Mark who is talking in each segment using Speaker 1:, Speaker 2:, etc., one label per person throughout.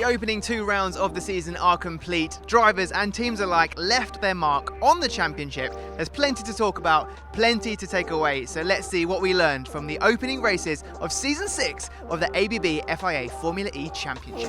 Speaker 1: opening 2 rounds of the season are complete. Drivers and teams alike left their mark on the championship. There's plenty to talk about, plenty to take away, so let's see what we learned from the opening races of Season 6 of the ABB FIA Formula E Championship.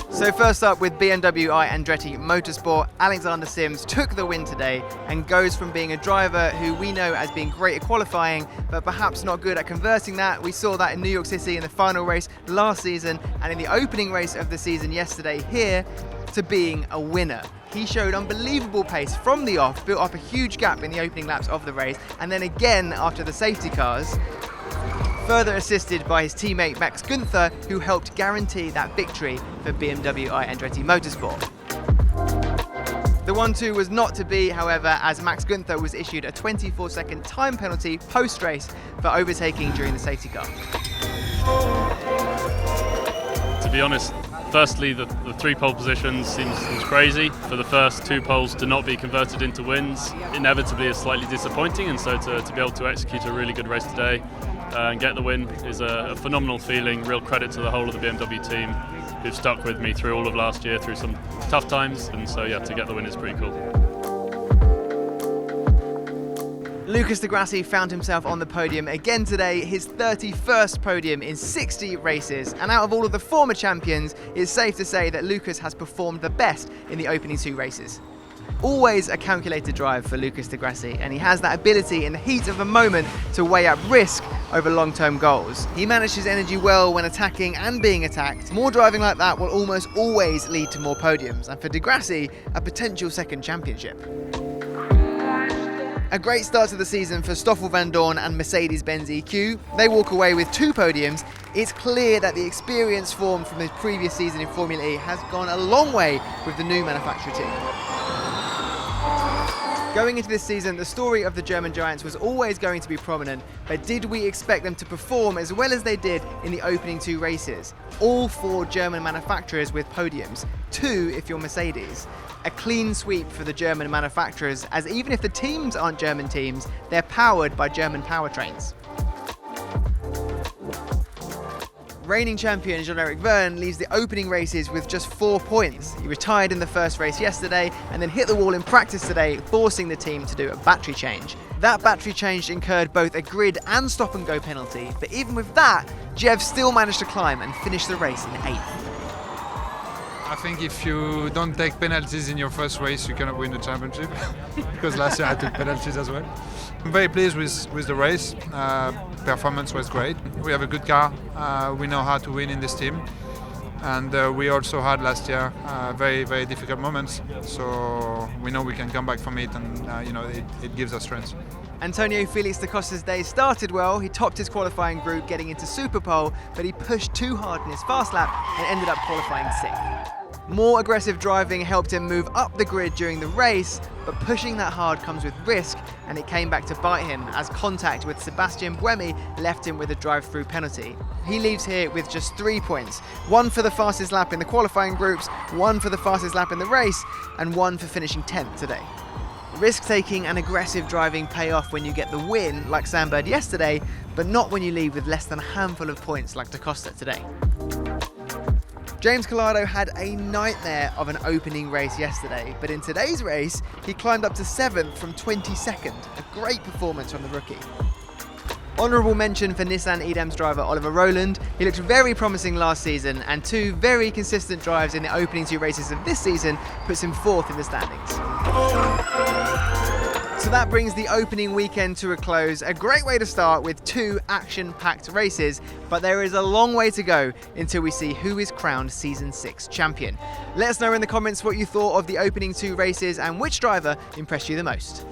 Speaker 1: So first up with BMW I Andretti Motorsport, Alexander Sims took the win today and goes from being a driver who we know as being great at qualifying, but perhaps not good at converting that. We saw that in New York City in the final race last season and in the opening race of the season yesterday here, to being a winner. He showed unbelievable pace from the off, built up a huge gap in the opening laps of the race, and then again after the safety cars, further assisted by his teammate Max Günther, who helped guarantee that victory for BMW I Andretti Motorsport. The 1-2 was not to be, however, as Max Günther was issued a 24-second time penalty post-race for overtaking during the safety car.
Speaker 2: To be honest, firstly, the 3 pole positions seems crazy. For the first 2 poles to not be converted into wins, inevitably is slightly disappointing, and so to be able to execute a really good race today and get the win is a phenomenal feeling. Real credit to the whole of the BMW team who've stuck with me through all of last year, through some tough times, and so yeah, to get the win is pretty cool.
Speaker 1: Lucas Di Grassi found himself on the podium again today, his 31st podium in 60 races, and out of all of the former champions, it's safe to say that Lucas has performed the best in the opening 2 races. Always a calculated drive for Lucas Di Grassi, and he has that ability in the heat of the moment to weigh up risk over long-term goals. He managed his energy well when attacking and being attacked. More driving like that will almost always lead to more podiums, and for Di Grassi, a potential second championship. A great start to the season for Stoffel Vandoorne and Mercedes-Benz EQ. They walk away with 2 podiums. It's clear that the experience formed from his previous season in Formula E has gone a long way with the new manufacturer team. Going into this season, the story of the German giants was always going to be prominent, but did we expect them to perform as well as they did in the opening 2 races? All 4 German manufacturers with podiums, 2 if you're Mercedes. A clean sweep for the German manufacturers, as even if the teams aren't German teams, they're powered by German powertrains. Reigning champion Jean-Eric Vergne leaves the opening races with just 4 points. He retired in the first race yesterday and then hit the wall in practice today, forcing the team to do a battery change. That battery change incurred both a grid and stop-and-go penalty, but even with that, Jev still managed to climb and finish the race in 8th.
Speaker 3: I think if you don't take penalties in your first race, you cannot win the championship, because last year I took penalties as well. I'm very pleased with the race. Performance was great. We have a good car. We know how to win in this team. And we also had last year very, very difficult moments. So we know we can come back from it, and it gives us strength.
Speaker 1: Antonio Felix da Costa's day started well. He topped his qualifying group getting into Superpole, but he pushed too hard in his fast lap and ended up qualifying 6th. More aggressive driving helped him move up the grid during the race, but pushing that hard comes with risk, and it came back to bite him as contact with Sebastian Buemi left him with a drive-through penalty. He leaves here with just 3 points, 1 for the fastest lap in the qualifying groups, 1 for the fastest lap in the race, and 1 for finishing 10th today. Risk-taking and aggressive driving pay off when you get the win, like Sandberg yesterday, but not when you leave with less than a handful of points like Da Costa today. James Collado had a nightmare of an opening race yesterday, but in today's race, he climbed up to 7th from 22nd, a great performance from the rookie. Honourable mention for Nissan Edam's driver Oliver Rowland. He looked very promising last season, and 2 very consistent drives in the opening 2 races of this season puts him 4th in the standings. So that brings the opening weekend to a close. A great way to start with 2 action-packed races, but there is a long way to go until we see who is crowned Season 6 champion. Let us know in the comments what you thought of the opening 2 races and which driver impressed you the most.